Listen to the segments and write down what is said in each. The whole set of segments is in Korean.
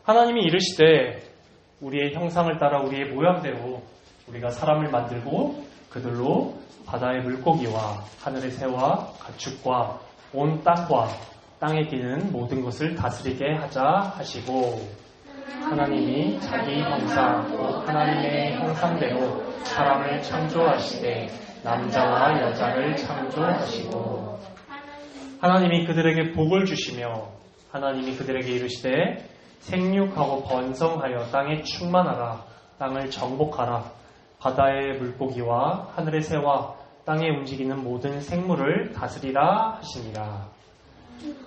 하나님이 이르시되 우리의 형상을 따라 우리의 모양대로 우리가 사람을 만들고 그들로 바다의 물고기와 하늘의 새와 가축과 온 땅과 땅에 기는 모든 것을 다스리게 하자 하시고, 하나님이 자기 형상 곧 하나님의 형상대로 사람을 창조하시되 남자와 여자를 창조하시고, 하나님이 그들에게 복을 주시며 하나님이 그들에게 이르시되 생육하고 번성하여 땅에 충만하라. 땅을 정복하라. 바다의 물고기와 하늘의 새와 땅에 움직이는 모든 생물을 다스리라 하시니라.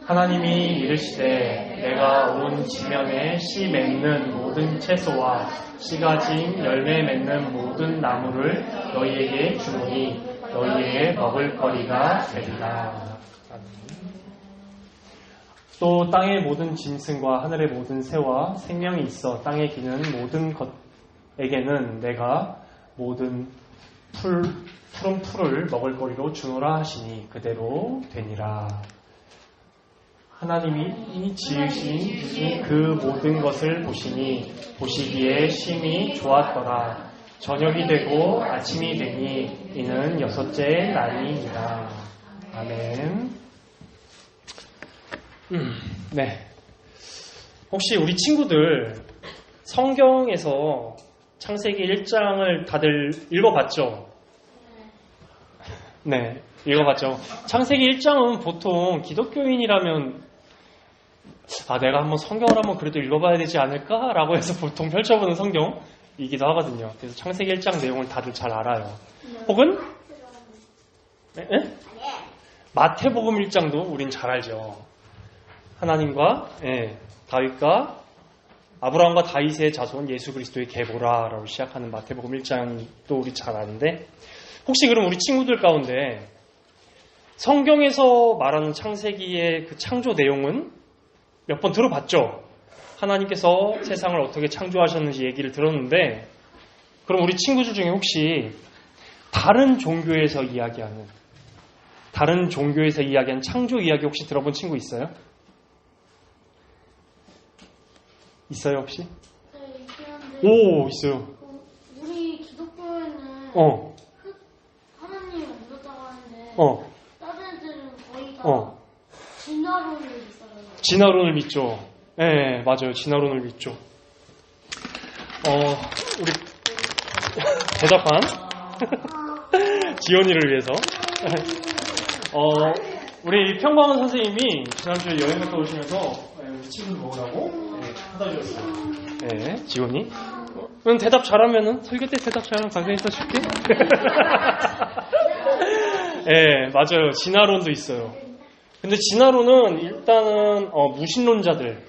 하나님이 이르시되 내가 온 지면에 씨 맺는 모든 채소와 씨 가진 열매 맺는 모든 나무를 너희에게 주노니 너희에게 먹을 거리가 되리라. 또 땅의 모든 짐승과 하늘의 모든 새와 생명이 있어 땅에 기는 모든 것에게는 내가 모든 푸른 풀을 먹을 거리로 주노라 하시니 그대로 되니라. 하나님이 지으신 그 모든 것을 보시니 보시기에 심히 좋았더라. 저녁이 되고 아침이 되니 이는 여섯째 날이니라. 아멘. 네. 혹시 우리 친구들 성경에서 창세기 1장을 다들 읽어봤죠? 네, 읽어봤죠. 창세기 1장은 보통 기독교인이라면 내가 한번 성경을 한번 그래도 읽어봐야 되지 않을까라고 해서 보통 펼쳐보는 성경이기도 하거든요. 그래서 창세기 1장 내용을 다들 잘 알아요. 혹은 마태복음 1장도 우린 잘 알죠. 하나님과 다윗과 아브라함과 다윗의 자손 예수 그리스도의 계보라라고 시작하는 마태복음 1장도 우리 잘 아는데, 혹시 그럼 우리 친구들 가운데 성경에서 말하는 창세기의 그 창조 내용은 몇 번 들어봤죠? 하나님께서 세상을 어떻게 창조하셨는지 얘기를 들었는데, 그럼 우리 친구들 중에 혹시 다른 종교에서 이야기하는 창조 이야기 혹시 들어본 친구 있어요? 있어요 혹시? 네, 있는데. 오, 있어요. 우리 기독교에는 하나님이 없었다고 하는데 다른 애들은 거의 다 진화론을 믿어요. 진화론을 믿죠. 네, 맞아요. 진화론을 믿죠. 우리 대답한 지원이를 위해서 우리 평광원 선생님이 지난주에 여행 갔다 오시면서 우리 친구 먹으라고 사다 주셨어요. 네, 지원이. 대답 잘하면은 설교 때 대답 잘하면 방송에 써줄게. 네, 맞아요. 진화론도 있어요. 근데 진화론은 일단은 무신론자들,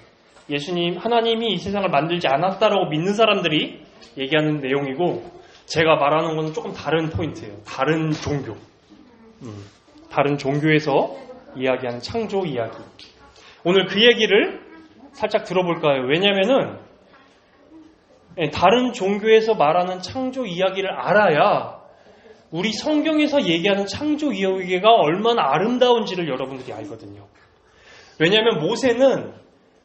예수님, 하나님이 이 세상을 만들지 않았다라고 믿는 사람들이 얘기하는 내용이고, 제가 말하는 건 조금 다른 포인트예요. 다른 종교. 다른 종교에서 이야기하는 창조 이야기. 오늘 그 얘기를 살짝 들어볼까요? 왜냐면은 다른 종교에서 말하는 창조 이야기를 알아야 우리 성경에서 얘기하는 창조 이야기가 얼마나 아름다운지를 여러분들이 알거든요. 왜냐하면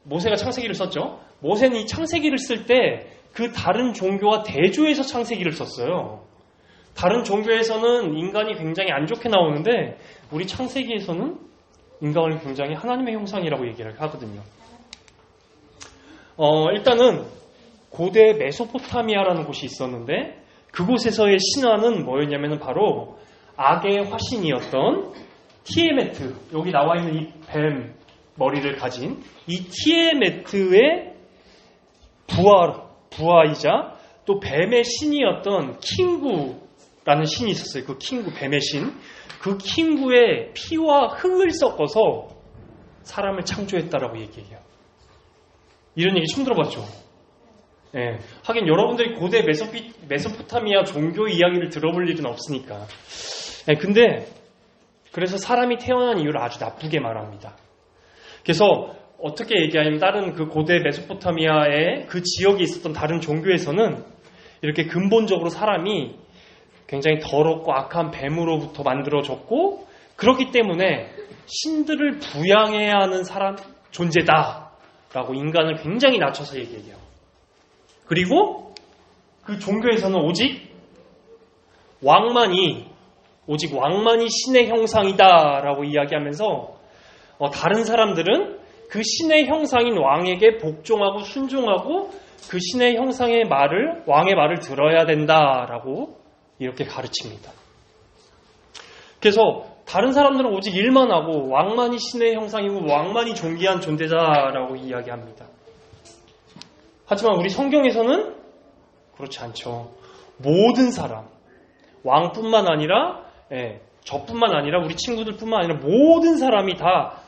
모세가 창세기를 썼죠. 모세는 이 창세기를 쓸 때 그 다른 종교와 대조해서 창세기를 썼어요. 다른 종교에서는 인간이 굉장히 안 좋게 나오는데 우리 창세기에서는 인간을 굉장히 하나님의 형상이라고 얘기를 하거든요. 일단은 고대 메소포타미아라는 곳이 있었는데 그곳에서의 신화는 뭐였냐면 바로 악의 화신이었던 티에메트, 여기 나와 있는 이 뱀 머리를 가진 이 티에메트의 부하이자 또 뱀의 신이었던 킹구라는 신이 있었어요. 그 킹구, 뱀의 신. 그 킹구의 피와 흙을 섞어서 사람을 창조했다라고 얘기해요. 이런 얘기 처음 들어봤죠? 예, 하긴 여러분들이 고대 메소포타미아 종교 이야기를 들어볼 일은 없으니까. 근데 그래서 사람이 태어난 이유를 아주 나쁘게 말합니다. 그래서 어떻게 얘기하냐면 다른 그 고대 메소포타미아의 그 지역에 있었던 다른 종교에서는 이렇게 근본적으로 사람이 굉장히 더럽고 악한 뱀으로부터 만들어졌고 그렇기 때문에 신들을 부양해야 하는 존재다 라고 인간을 굉장히 낮춰서 얘기해요. 그리고 그 종교에서는 오직 왕만이 신의 형상이다 라고 이야기하면서 다른 사람들은 그 신의 형상인 왕에게 복종하고 순종하고 그 신의 형상의 왕의 말을 들어야 된다라고 이렇게 가르칩니다. 그래서 다른 사람들은 오직 일만 하고 왕만이 신의 형상이고 왕만이 존귀한 존재자라고 이야기합니다. 하지만 우리 성경에서는 그렇지 않죠. 모든 사람, 왕뿐만 아니라 저뿐만 아니라 우리 친구들뿐만 아니라 모든 사람이 다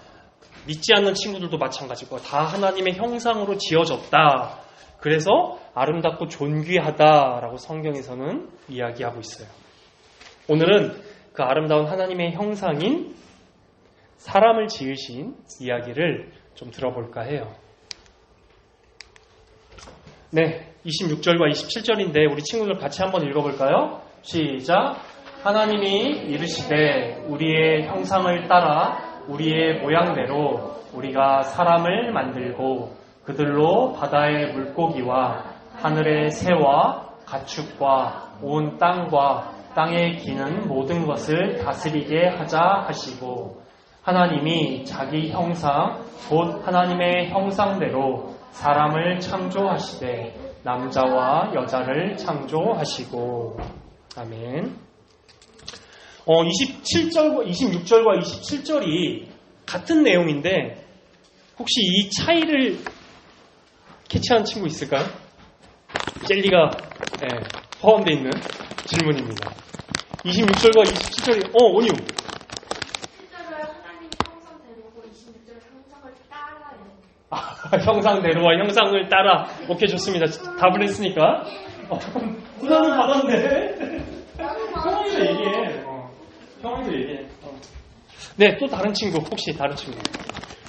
믿지 않는 친구들도 마찬가지고 다 하나님의 형상으로 지어졌다. 그래서 아름답고 존귀하다라고 성경에서는 이야기하고 있어요. 오늘은 그 아름다운 하나님의 형상인 사람을 지으신 이야기를 좀 들어볼까 해요. 네, 26절과 27절인데 우리 친구들 같이 한번 읽어볼까요? 시작! 하나님이 이르시되 우리의 형상을 따라 우리의 모양대로 우리가 사람을 만들고 그들로 바다의 물고기와 하늘의 새와 가축과 온 땅과 땅에 기는 모든 것을 다스리게 하자 하시고 하나님이 자기 형상 곧 하나님의 형상대로 사람을 창조하시되 남자와 여자를 창조하시고 아멘. 26절과 27절이 같은 내용인데 혹시 이 차이를 캐치한 친구 있을까요? 젤리가 포함되어 있는 질문입니다. 26절과 27절이 원유 17절은 하나님 형상대로고 26절 형상을 따라요. 형상대로와 형상을 따라. 오케이, 좋습니다. 답을 했으니까 부담을 받았네. 형아이도 얘기해. 형아이도 얘기해. 네, 또 다른 친구, 혹시 다른 친구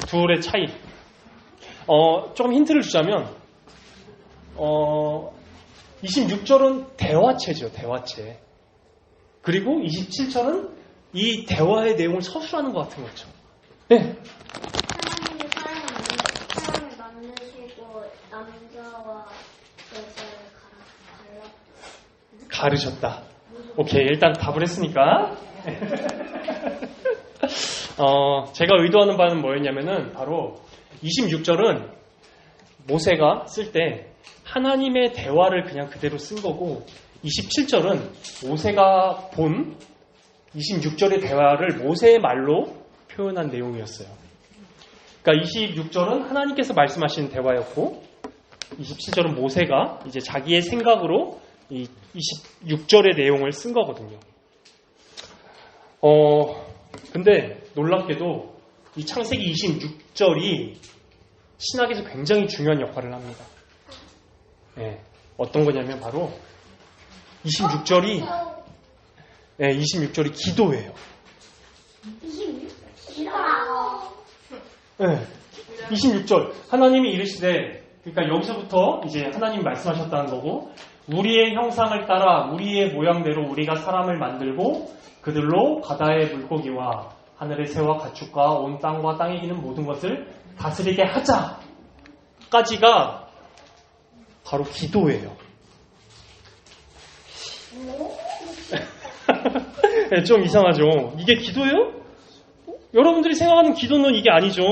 둘의 차이. 조금 힌트를 주자면 26절은 대화체죠. 대화체. 그리고 27절은 이 대화의 내용을 서술하는 것 같은 거죠. 네. 하나님이 사람을 만드시고 남자와 여자를 가르셨다. 오케이, 일단 답을 했으니까. 제가 의도하는 바는 뭐였냐면은 바로 26절은 모세가 쓸 때 하나님의 대화를 그냥 그대로 쓴 거고 27절은 모세가 본 26절의 대화를 모세의 말로 표현한 내용이었어요. 그러니까 26절은 하나님께서 말씀하신 대화였고 27절은 모세가 이제 자기의 생각으로 이 26절의 내용을 쓴 거거든요. 근데 놀랍게도 이 창세기 26절이 신학에서 굉장히 중요한 역할을 합니다. 어떤 거냐면 바로 26절이 26절이 기도예요. 26절 하나님이 이르시되, 그러니까 여기서부터 이제 하나님이 말씀하셨다는 거고, 우리의 형상을 따라 우리의 모양대로 우리가 사람을 만들고 그들로 바다의 물고기와 하늘의 새와 가축과 온 땅과 땅에 기는 모든 것을 다스리게 하자까지가 바로 기도예요. 네, 좀 이상하죠. 이게 기도예요? 여러분들이 생각하는 기도는 이게 아니죠.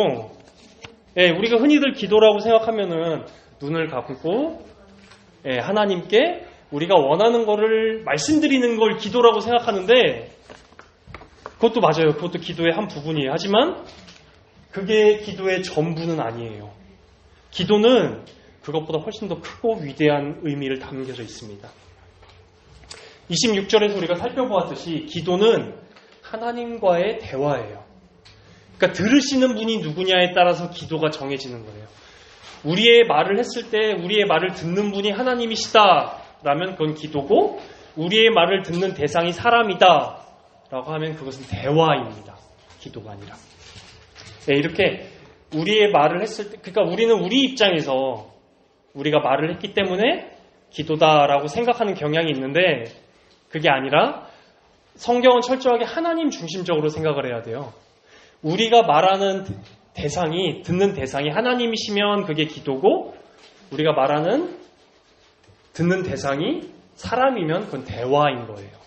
우리가 흔히들 기도라고 생각하면은 눈을 감고 하나님께 우리가 원하는 거를 말씀드리는 걸 기도라고 생각하는데, 그것도 맞아요. 그것도 기도의 한 부분이에요. 하지만 그게 기도의 전부는 아니에요. 기도는 그것보다 훨씬 더 크고 위대한 의미를 담겨져 있습니다. 26절에서 우리가 살펴보았듯이 기도는 하나님과의 대화예요. 그러니까 들으시는 분이 누구냐에 따라서 기도가 정해지는 거예요. 우리의 말을 했을 때 우리의 말을 듣는 분이 하나님이시다라면 그건 기도고, 우리의 말을 듣는 대상이 사람이다 라고 하면 그것은 대화입니다. 기도가 아니라. 이렇게 우리의 말을 했을 때, 그러니까 우리는 우리 입장에서 우리가 말을 했기 때문에 기도다라고 생각하는 경향이 있는데, 그게 아니라 성경은 철저하게 하나님 중심적으로 생각을 해야 돼요. 우리가 말하는 대상이, 듣는 대상이 하나님이시면 그게 기도고, 우리가 말하는 듣는 대상이 사람이면 그건 대화인 거예요.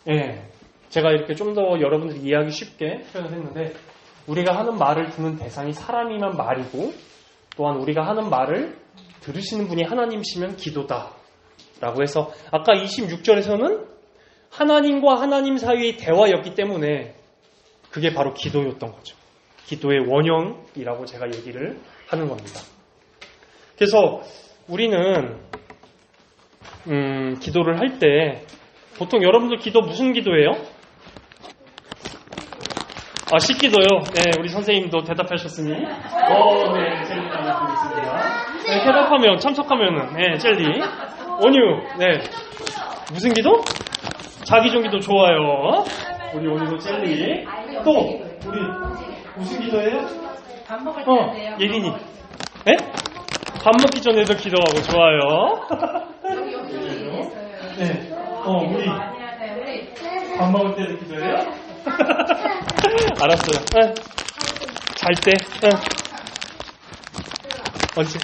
예. 제가 이렇게 좀 더 여러분들이 이해하기 쉽게 표현을 했는데, 우리가 하는 말을 듣는 대상이 사람이면 말이고, 또한 우리가 하는 말을 들으시는 분이 하나님이시면 기도다 라고 해서, 아까 26절에서는 하나님과 하나님 사이의 대화였기 때문에 그게 바로 기도였던 거죠. 기도의 원형이라고 제가 얘기를 하는 겁니다. 그래서 우리는 기도를 할 때, 보통 여러분들 기도 무슨 기도예요? 식기도요. 네, 우리 선생님도 대답하셨으니. 네, 젤리 나눠드리겠습니다. 네, 대답하면, 참석하면은, 네, 젤리. 온유, 네. 무슨 기도? 자기종 기도 좋아요. 우리 온유도 젤리. 또, 우리, 무슨 기도예요? 밥 먹을 때 한대요. 예린이. 네? 밥 먹기 전에도 기도하고 좋아요. 네. 우리. 밥 먹을 때도 기도해요? 알았어요. 네. 잘 때. 네. 언제?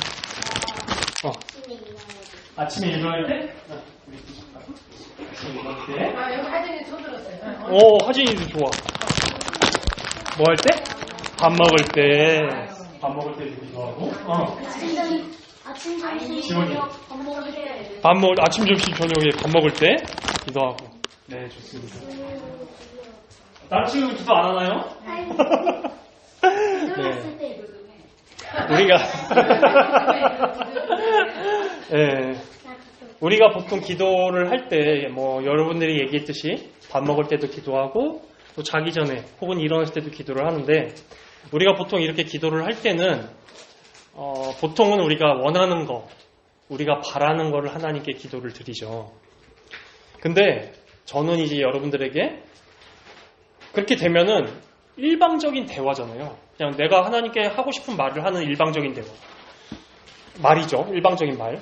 아침에 일어날 때? 아침에 일어날 때? 여기 하진이 저 들었어요. 하진이도 좋아. 뭐 할 때? 밥 먹을 때. 밥 먹을 때도 기도하고. 아침, 점심, 지원이. 저녁 밥 먹을 때. 아침, 점심, 저녁에 밥 먹을 때 기도하고. 네, 좋습니다. 다른 친구 기도 안 하나요? 일어났을 때. 우리가 우리가 보통 기도를 할 때 여러분들이 얘기했듯이 밥 먹을 때도 기도하고 또 자기 전에 혹은 일어났을 때도 기도를 하는데, 우리가 보통 이렇게 기도를 할 때는 보통은 우리가 원하는 거, 우리가 바라는 거를 하나님께 기도를 드리죠. 근데 저는 이제 여러분들에게 그렇게 되면은 일방적인 대화잖아요. 그냥 내가 하나님께 하고 싶은 말을 하는 일방적인 대화. 말이죠. 일방적인 말.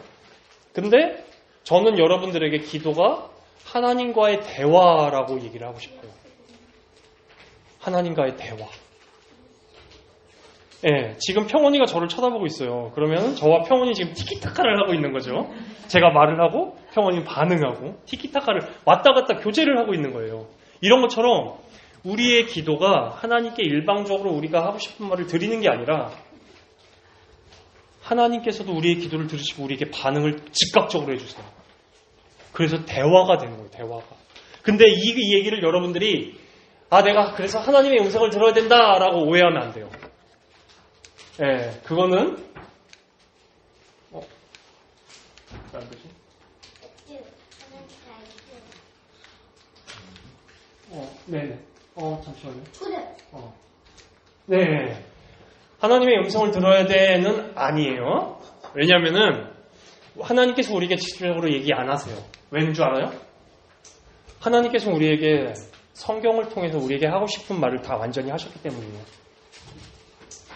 근데 저는 여러분들에게 기도가 하나님과의 대화라고 얘기를 하고 싶어요. 하나님과의 대화. 예, 지금 평원이가 저를 쳐다보고 있어요. 그러면 저와 평원이 지금 티키타카를 하고 있는 거죠. 제가 말을 하고 평원이는 반응하고 티키타카를 왔다 갔다 교제를 하고 있는 거예요. 이런 것처럼 우리의 기도가 하나님께 일방적으로 우리가 하고 싶은 말을 드리는 게 아니라 하나님께서도 우리의 기도를 들으시고 우리에게 반응을 즉각적으로 해주세요. 그래서 대화가 되는 거예요. 대화가. 근데 이 얘기를 여러분들이 내가 그래서 하나님의 음성을 들어야 된다라고 오해하면 안 돼요. 예, 그거는 뭐라는 거지? 네네. 잠시만요. 네. 하나님의 음성을 들어야 되는 아니에요. 왜냐면은 하나님께서 우리에게 직접적으로 얘기 안 하세요. 왠 줄 알아요? 하나님께서 우리에게 성경을 통해서 우리에게 하고 싶은 말을 다 완전히 하셨기 때문이에요.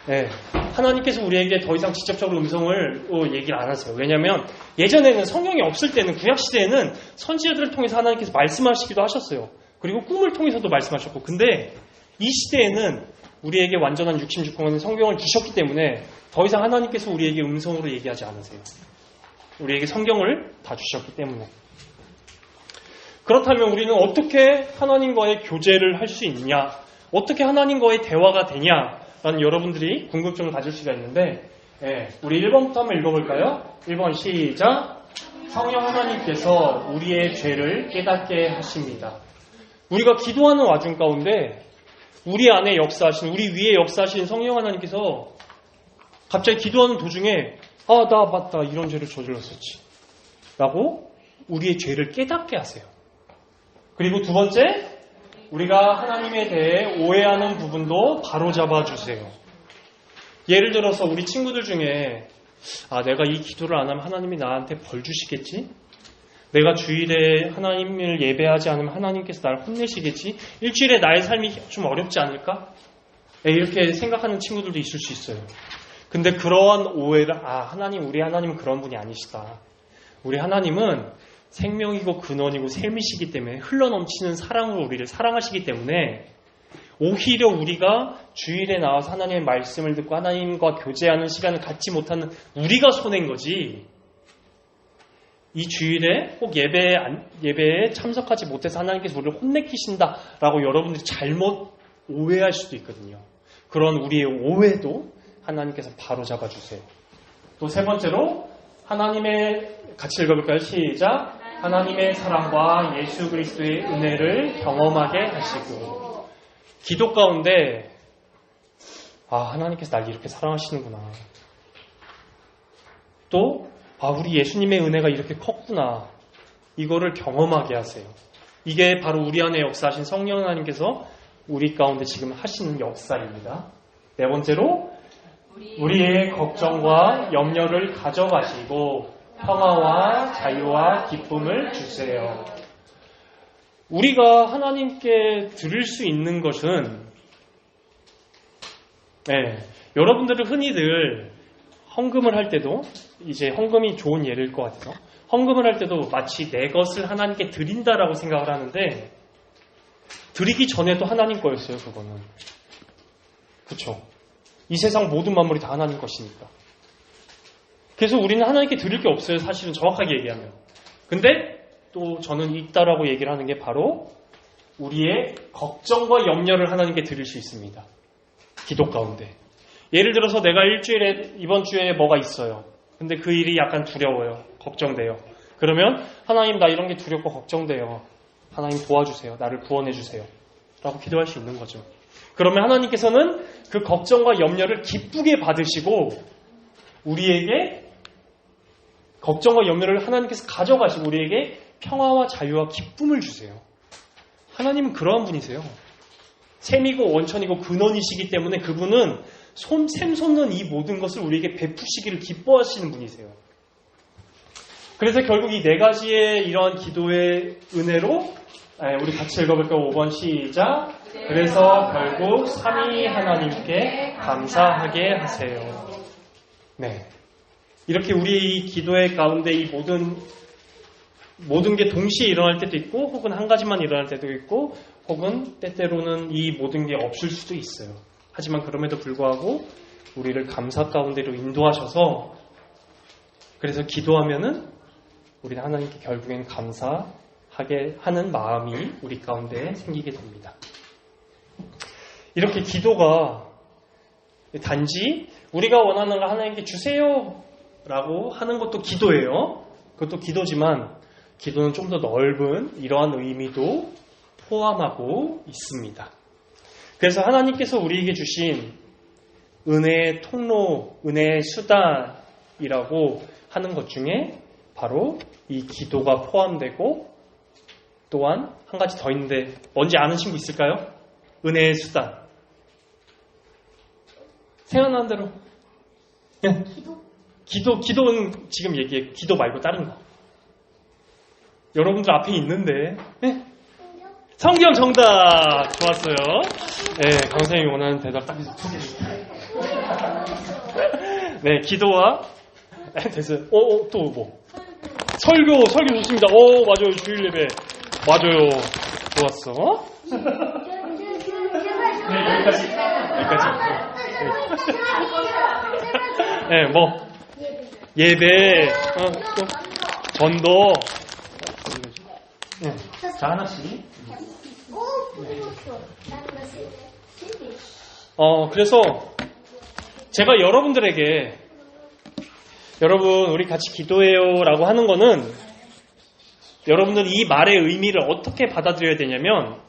네. 하나님께서 우리에게 더 이상 직접적으로 음성을 얘기를 안 하세요. 왜냐하면 예전에는 성경이 없을 때는, 구약시대에는 선지자들을 통해서 하나님께서 말씀하시기도 하셨어요. 그리고 꿈을 통해서도 말씀하셨고, 근데 이 시대에는 우리에게 완전한 66권의 성경을 주셨기 때문에 더 이상 하나님께서 우리에게 음성으로 얘기하지 않으세요. 우리에게 성경을 다 주셨기 때문에. 그렇다면 우리는 어떻게 하나님과의 교제를 할 수 있냐, 어떻게 하나님과의 대화가 되냐 라는 여러분들이 궁금증을 가질 수가 있는데, 우리 1번부터 한번 읽어볼까요? 1번 시작. 성령 하나님께서 우리의 죄를 깨닫게 하십니다. 우리가 기도하는 와중 가운데 우리 안에 역사하신, 우리 위에 역사하신 성령 하나님께서 갑자기 기도하는 도중에 나 맞다, 이런 죄를 저질렀었지 라고 우리의 죄를 깨닫게 하세요. 그리고 두 번째, 우리가 하나님에 대해 오해하는 부분도 바로잡아 주세요. 예를 들어서 우리 친구들 중에 내가 이 기도를 안 하면 하나님이 나한테 벌 주시겠지? 내가 주일에 하나님을 예배하지 않으면 하나님께서 나를 혼내시겠지? 일주일에 나의 삶이 좀 어렵지 않을까? 이렇게 생각하는 친구들도 있을 수 있어요. 근데 그러한 오해를, 우리 하나님은 그런 분이 아니시다. 우리 하나님은 생명이고 근원이고 샘이시기 때문에 흘러넘치는 사랑으로 우리를 사랑하시기 때문에 오히려 우리가 주일에 나와서 하나님의 말씀을 듣고 하나님과 교제하는 시간을 갖지 못하는 우리가 손해인 거지. 이 주일에 꼭 예배에 참석하지 못해서 하나님께서 우리를 혼내키신다라고 여러분들이 잘못 오해할 수도 있거든요. 그런 우리의 오해도 하나님께서 바로 잡아주세요. 또 세 번째로 하나님의 같이 읽어볼까요? 시작. 하나님의 사랑과 예수 그리스도의 은혜를 경험하게 하시고 기도 가운데 하나님께서 날 이렇게 사랑하시는구나. 또 우리 예수님의 은혜가 이렇게 컸구나. 이거를 경험하게 하세요. 이게 바로 우리 안에 역사하신 성령 하나님께서 우리 가운데 지금 하시는 역사입니다. 네 번째로 우리의 걱정과 염려를 가져가시고 평화와 자유와 기쁨을 주세요. 우리가 하나님께 드릴 수 있는 것은 여러분들은 흔히들 헌금을 할 때도 이제 헌금이 좋은 예를 것 같아서 헌금을 할 때도 마치 내 것을 하나님께 드린다라고 생각을 하는데 드리기 전에도 하나님 거였어요. 그거는. 그렇죠? 이 세상 모든 만물이 다 하나님 것이니까. 그래서 우리는 하나님께 드릴 게 없어요. 사실은 정확하게 얘기하면. 근데 또 저는 있다라고 얘기를 하는 게 바로 우리의 걱정과 염려를 하나님께 드릴 수 있습니다. 기도 가운데. 예를 들어서 내가 이번 주에 뭐가 있어요. 근데 그 일이 약간 두려워요. 걱정돼요. 그러면 하나님 나 이런 게 두렵고 걱정돼요. 하나님 도와주세요. 나를 구원해 주세요. 라고 기도할 수 있는 거죠. 그러면 하나님께서는 그 걱정과 염려를 기쁘게 받으시고 우리에게 걱정과 염려를 하나님께서 가져가시고 우리에게 평화와 자유와 기쁨을 주세요. 하나님은 그러한 분이세요. 샘이고 원천이고 근원이시기 때문에 그분은 샘 솟는 이 모든 것을 우리에게 베푸시기를 기뻐하시는 분이세요. 그래서 결국 이 네 가지의 이러한 기도의 은혜로 우리 같이 읽어볼까요? 5번 시작. 그래서 결국 삼위 하나님께 감사하게 하세요. 네, 이렇게 우리 이 기도의 가운데 이 모든 게 동시에 일어날 때도 있고 혹은 한 가지만 일어날 때도 있고 혹은 때때로는 이 모든 게 없을 수도 있어요. 하지만 그럼에도 불구하고 우리를 감사 가운데로 인도하셔서 그래서 기도하면은 우리는 하나님께 결국엔 감사하게 하는 마음이 우리 가운데 생기게 됩니다. 이렇게 기도가 단지 우리가 원하는 걸 하나님께 주세요 라고 하는 것도 기도예요. 그것도 기도지만 기도는 좀 더 넓은 이러한 의미도 포함하고 있습니다. 그래서 하나님께서 우리에게 주신 은혜의 통로, 은혜의 수단이라고 하는 것 중에 바로 이 기도가 포함되고 또한 한 가지 더 있는데 뭔지 아는 친구 있을까요? 은혜의 수단. 생각나는 대로. 기도는 지금 얘기해. 기도 말고 다른 거. 여러분들 앞에 있는데. 성경 정답! 좋았어요. 네, 강사님이 원하는 대답 딱 두 개. 네, 기도와, 됐어요. 또 뭐? 설교 좋습니다. 맞아요. 주일 예배. 맞아요. 좋았어. 네, 여기까지. 네, 뭐? 예배, 또, 전도. 네, 자, 하나씩. 그래서 제가 여러분들에게 여러분 우리 같이 기도해요 라고 하는 거는 여러분들이 이 말의 의미를 어떻게 받아들여야 되냐면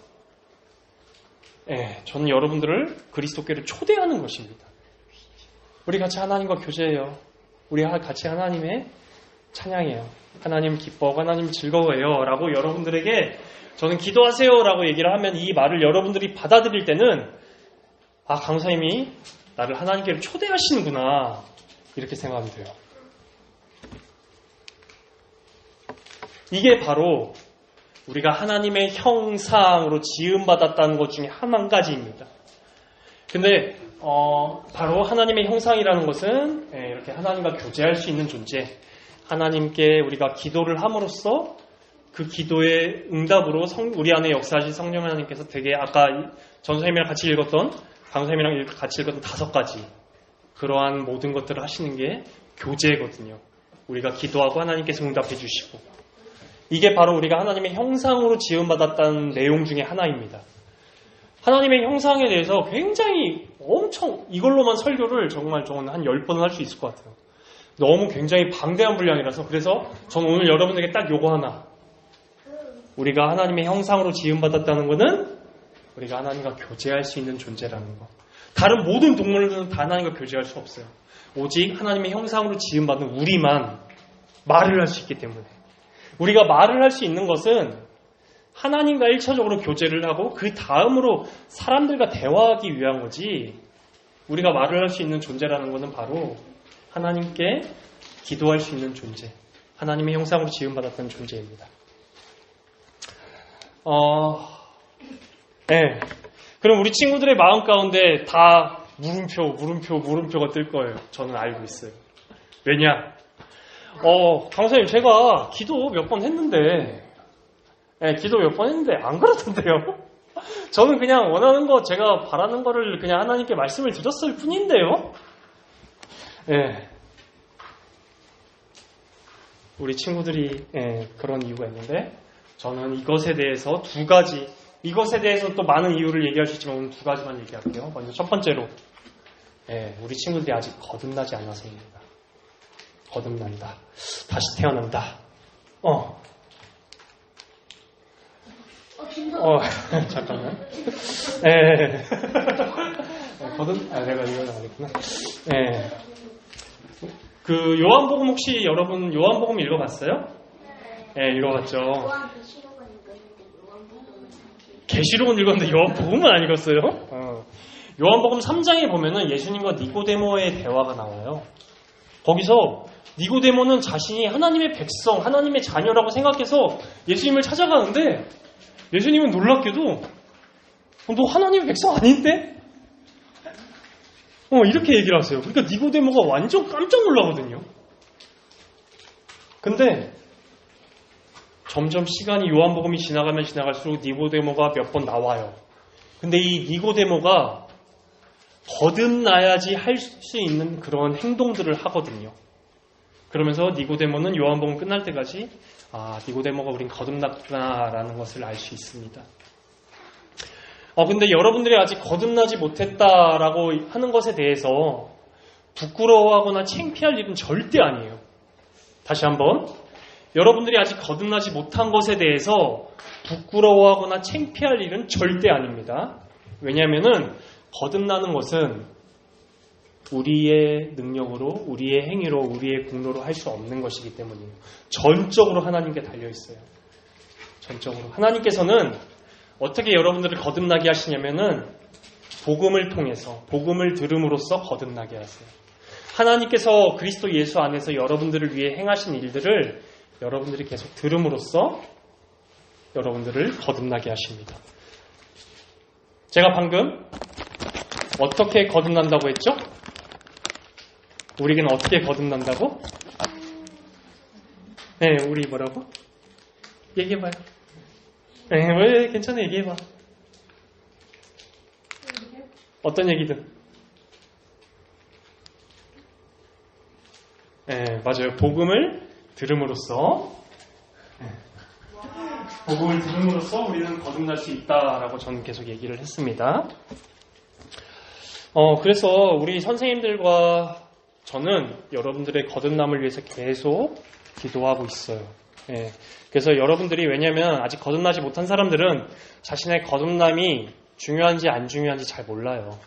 저는 여러분들을 그리스도께로 초대하는 것입니다. 우리 같이 하나님과 교제해요. 우리 같이 하나님의 찬양해요. 하나님 기뻐하고 하나님 즐거워해요 라고 여러분들에게 저는 기도하세요 라고 얘기를 하면 이 말을 여러분들이 받아들일 때는 강사님이 나를 하나님께로 초대하시는구나 이렇게 생각하면 돼요. 이게 바로 우리가 하나님의 형상으로 지음받았다는 것 중에 한 가지입니다. 근데 바로 하나님의 형상이라는 것은 이렇게 하나님과 교제할 수 있는 존재, 하나님께 우리가 기도를 함으로써 그 기도의 응답으로 우리 안에 역사하신 성령 하나님께서 되게 아까 전선생님이랑 같이 읽었던 강선생님이랑 같이 읽었던 5가지 그러한 모든 것들을 하시는 게 교제거든요. 우리가 기도하고 하나님께서 응답해 주시고 이게 바로 우리가 하나님의 형상으로 지음받았다는 내용 중에 하나입니다. 하나님의 형상에 대해서 굉장히 엄청 이걸로만 설교를 정말 저는 한 10번은 할 수 있을 것 같아요. 너무 굉장히 방대한 분량이라서 그래서 저는 오늘 여러분에게 딱 요거 하나 우리가 하나님의 형상으로 지음받았다는 것은 우리가 하나님과 교제할 수 있는 존재라는 것. 다른 모든 동물들은 다 하나님과 교제할 수 없어요. 오직 하나님의 형상으로 지음받은 우리만 말을 할 수 있기 때문에 우리가 말을 할 수 있는 것은 하나님과 1차적으로 교제를 하고 그 다음으로 사람들과 대화하기 위한 거지 우리가 말을 할 수 있는 존재라는 것은 바로 하나님께 기도할 수 있는 존재 하나님의 형상으로 지음받았던 존재입니다. 네. 그럼 우리 친구들의 마음 가운데 다 물음표가 뜰 거예요. 저는 알고 있어요. 왜냐? 강사님 제가 기도 몇 번 했는데 안 그러던데요. 저는 그냥 원하는 거 제가 바라는 거를 그냥 하나님께 말씀을 드렸을 뿐인데요. 네. 우리 친구들이 그런 이유가 있는데 저는 이것에 대해서 이것에 대해서 또 많은 이유를 얘기할 수 있지만 오늘 2가지만 얘기할게요. 먼저 첫 번째로 우리 친구들이 아직 거듭나지 않아서입니다. 거듭난다. 다시 태어난다. 잠깐만. 내가 이건 아니구나. 그 요한복음 혹시 여러분 요한복음 읽어봤어요? 읽어봤죠. 계시록은 읽었는데 요한복음은 안 읽었어요. 요한복음 3장에 보면은 예수님과 니고데모의 대화가 나와요. 거기서 니고데모는 자신이 하나님의 백성, 하나님의 자녀라고 생각해서 예수님을 찾아가는데 예수님은 놀랍게도 너 하나님의 백성 아닌데? 이렇게 얘기를 하세요. 그러니까 니고데모가 완전 깜짝 놀라거든요. 근데 점점 시간이 요한복음이 지나가면 지나갈수록 니고데모가 몇 번 나와요. 근데 이 니고데모가 거듭나야지 할 수 있는 그런 행동들을 하거든요. 그러면서 니고데모는 요한복음 끝날 때까지 니고데모가 우린 거듭났구나라는 것을 알 수 있습니다. 근데 여러분들이 아직 거듭나지 못했다라고 하는 것에 대해서 부끄러워하거나 창피할 일은 절대 아니에요. 다시 한번 여러분들이 아직 거듭나지 못한 것에 대해서 부끄러워하거나 창피할 일은 절대 아닙니다. 왜냐하면은 거듭나는 것은 우리의 능력으로, 우리의 행위로, 우리의 공로로 할 수 없는 것이기 때문이에요. 전적으로 하나님께 달려있어요. 전적으로. 하나님께서는 어떻게 여러분들을 거듭나게 하시냐면은 복음을 통해서, 복음을 들음으로써 거듭나게 하세요. 하나님께서 그리스도 예수 안에서 여러분들을 위해 행하신 일들을 여러분들이 계속 들음으로써 여러분들을 거듭나게 하십니다. 제가 방금 어떻게 거듭난다고 했죠? 우리에게는 어떻게 거듭난다고? 우리 뭐라고? 얘기해봐요. 왜 괜찮아, 얘기해봐. 어떤 얘기든. 맞아요. 복음을 들음으로써 우리는 거듭날 수 있다라고 저는 계속 얘기를 했습니다. 그래서 우리 선생님들과 저는 여러분들의 거듭남을 위해서 계속 기도하고 있어요. 그래서 여러분들이 왜냐하면 아직 거듭나지 못한 사람들은 자신의 거듭남이 중요한지 안 중요한지 잘 몰라요.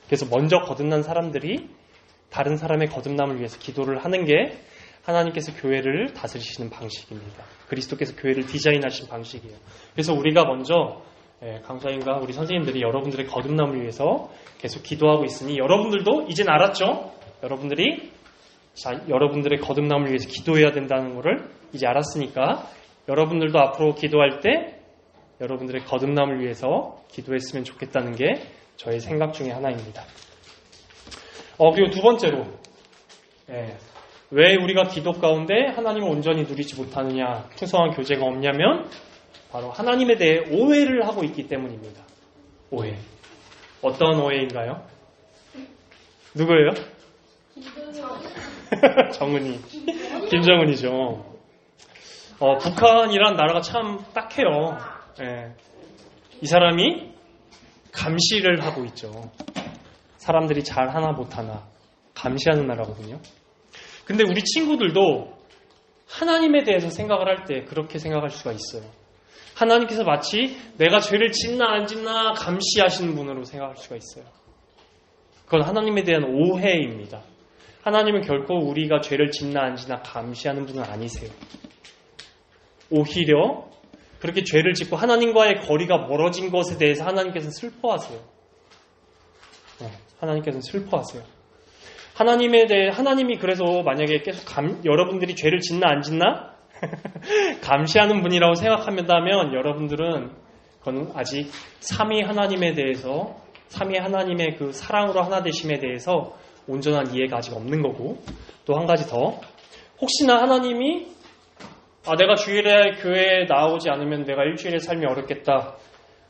그래서 먼저 거듭난 사람들이 다른 사람의 거듭남을 위해서 기도를 하는 게 하나님께서 교회를 다스리시는 방식입니다. 그리스도께서 교회를 디자인하신 방식이에요. 그래서 우리가 먼저 강사님과 우리 선생님들이 여러분들의 거듭남을 위해서 계속 기도하고 있으니 여러분들도 이젠 알았죠? 여러분들의 거듭남을 위해서 기도해야 된다는 것을 이제 알았으니까 여러분들도 앞으로 기도할 때 여러분들의 거듭남을 위해서 기도했으면 좋겠다는 게 저의 생각 중에 하나입니다. 그리고 두 번째로 왜 우리가 기도 가운데 하나님을 온전히 누리지 못하느냐, 풍성한 교제가 없냐면 바로 하나님에 대해 오해를 하고 있기 때문입니다. 오해. 어떤 오해인가요? 누구예요? 정은이. 김정은이죠. 북한이란 나라가 참 딱해요. 예. 이 사람이 감시를 하고 있죠. 사람들이 잘 하나 못하나 감시하는 나라거든요. 근데 우리 친구들도 하나님에 대해서 생각을 할 때 그렇게 생각할 수가 있어요. 하나님께서 마치 내가 죄를 짓나 안 짓나 감시하시는 분으로 생각할 수가 있어요. 그건 하나님에 대한 오해입니다. 하나님은 결코 우리가 죄를 짓나 안 짓나 감시하는 분은 아니세요. 오히려 그렇게 죄를 짓고 하나님과의 거리가 멀어진 것에 대해서 하나님께서는 슬퍼하세요. 하나님께서는 슬퍼하세요. 하나님에 대해 하나님이 그래서 만약에 계속 여러분들이 죄를 짓나 안 짓나 감시하는 분이라고 생각한다면 여러분들은 그건 아직 삼위 하나님에 대해서 삼위 하나님의 그 사랑으로 하나 되심에 대해서 온전한 이해가 아직 없는 거고, 또 한 가지 더, 혹시나 하나님이 내가 주일에 교회에 나오지 않으면 내가 일주일에 삶이 어렵겠다,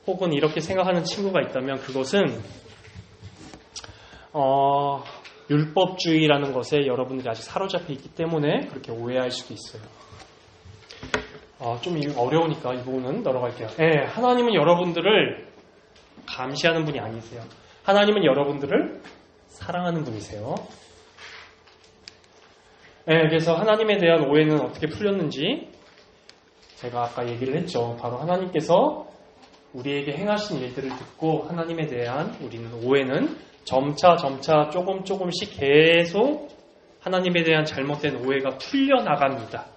혹은 이렇게 생각하는 친구가 있다면 그것은 율법주의라는 것에 여러분들이 아직 사로잡혀 있기 때문에 그렇게 오해할 수도 있어요. 좀 어려우니까 이 부분은 넘어갈게요. 네, 하나님은 여러분들을 감시하는 분이 아니세요. 하나님은 여러분들을 사랑하는 분이세요. 네, 그래서 하나님에 대한 오해는 어떻게 풀렸는지 제가 아까 얘기를 했죠. 바로 하나님께서 우리에게 행하신 일들을 듣고 하나님에 대한 우리는 오해는 점차 조금씩 계속 하나님에 대한 잘못된 오해가 풀려나갑니다.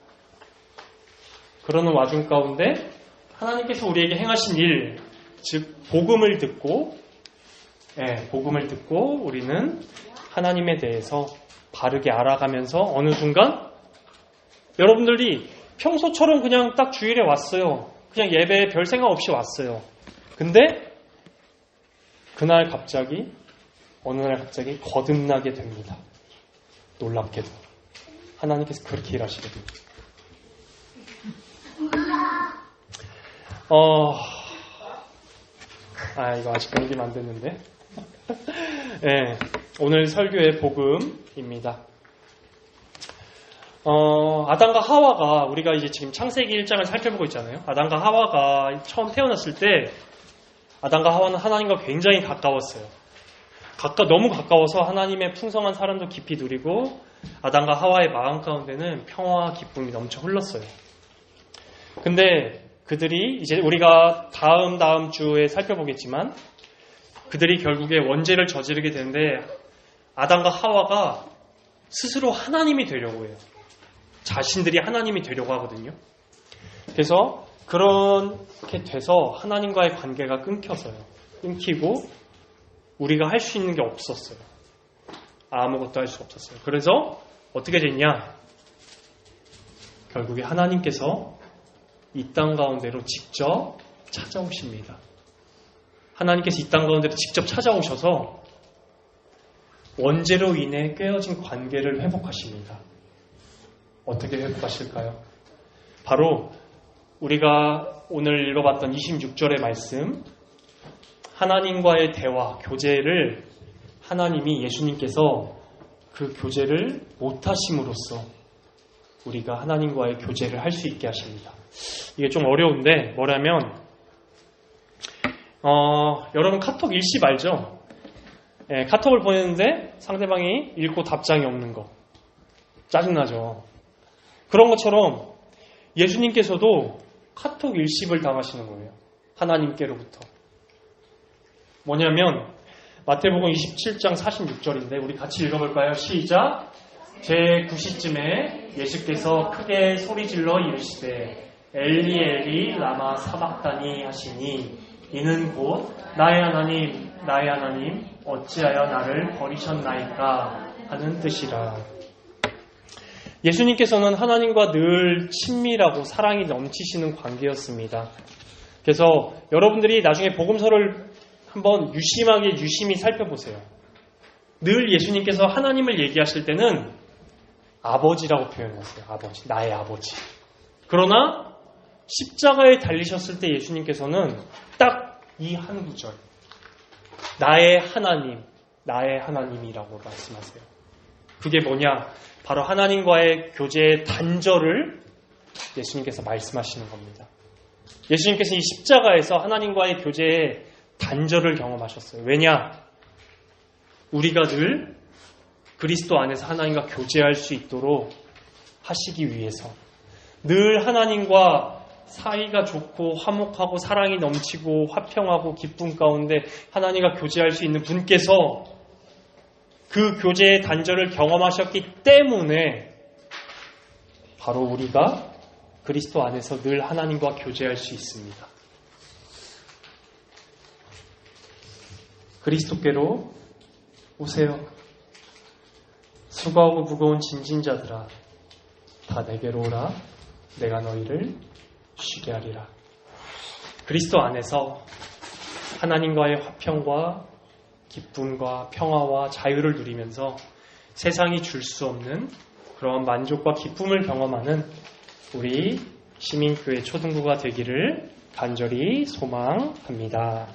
그러는 와중 가운데 하나님께서 우리에게 행하신 일, 즉 복음을 듣고 우리는 하나님에 대해서 바르게 알아가면서 어느 순간 여러분들이 평소처럼 그냥 딱 주일에 왔어요. 그냥 예배에 별 생각 없이 왔어요. 근데 어느 날 갑자기 거듭나게 됩니다. 놀랍게도 하나님께서 그렇게 일하시거든요. 이거 아직 넘기면 안 됐는데. 네, 오늘 설교의 복음입니다. 아담과 하와가, 우리가 이제 지금 창세기 1장을 살펴보고 있잖아요. 아담과 하와가 처음 태어났을 때 아담과 하와는 하나님과 굉장히 가까웠어요. 너무 가까워서 하나님의 풍성한 사랑도 깊이 누리고 아담과 하와의 마음 가운데는 평화와 기쁨이 넘쳐 흘렀어요. 근데 그들이 이제 우리가 다음 주에 살펴보겠지만 그들이 결국에 원죄를 저지르게 되는데 아담과 하와가 스스로 하나님이 되려고 해요. 자신들이 하나님이 되려고 하거든요. 그래서 그렇게 돼서 하나님과의 관계가 끊기고 우리가 할 수 있는 게 없었어요. 아무것도 할 수 없었어요. 그래서 어떻게 됐냐? 결국에 하나님께서 이 땅 가운데로 직접 찾아오십니다. 하나님께서 이 땅 가운데로 직접 찾아오셔서 원죄로 인해 깨어진 관계를 회복하십니다. 어떻게 회복하실까요? 바로 우리가 오늘 읽어봤던 26절의 말씀, 하나님과의 대화, 교제를 하나님이 예수님께서 그 교제를 못하심으로써 우리가 하나님과의 교제를 할 수 있게 하십니다. 이게 좀 어려운데 뭐냐면 여러분 카톡 일십 알죠? 네, 카톡을 보냈는데 상대방이 읽고 답장이 없는 거 짜증나죠. 그런 것처럼 예수님께서도 카톡 일십을 당하시는 거예요. 하나님께로부터. 뭐냐면 마태복음 27장 46절인데 우리 같이 읽어볼까요? 시작! 제9시쯤에 예수께서 크게 소리질러 이르시되 엘리 엘리 라마 사박다니 하시니 이는 곧 나의 하나님 어찌하여 나를 버리셨나이까 하는 뜻이라. 예수님께서는 하나님과 늘 친밀하고 사랑이 넘치시는 관계였습니다. 그래서 여러분들이 나중에 복음서를 한번 유심히 살펴보세요. 늘 예수님께서 하나님을 얘기하실 때는 아버지라고 표현하세요. 아버지, 나의 아버지. 그러나 십자가에 달리셨을 때 예수님께서는 딱 이 한 구절, 나의 하나님, 나의 하나님이라고 말씀하세요. 그게 뭐냐? 바로 하나님과의 교제의 단절을 예수님께서 말씀하시는 겁니다. 예수님께서 이 십자가에서 하나님과의 교제의 단절을 경험하셨어요. 왜냐? 우리가 늘 그리스도 안에서 하나님과 교제할 수 있도록 하시기 위해서, 늘 하나님과 사이가 좋고 화목하고 사랑이 넘치고 화평하고 기쁨 가운데 하나님과 교제할 수 있는 분께서 그 교제의 단절을 경험하셨기 때문에 바로 우리가 그리스도 안에서 늘 하나님과 교제할 수 있습니다. 그리스도께로 오세요. 수고하고 무거운 짐진 자들아, 다 내게로 오라. 내가 너희를 쉬게 하리라. 그리스도 안에서 하나님과의 화평과 기쁨과 평화와 자유를 누리면서 세상이 줄 수 없는 그런 만족과 기쁨을 경험하는 우리 시민교회 초등부가 되기를 간절히 소망합니다.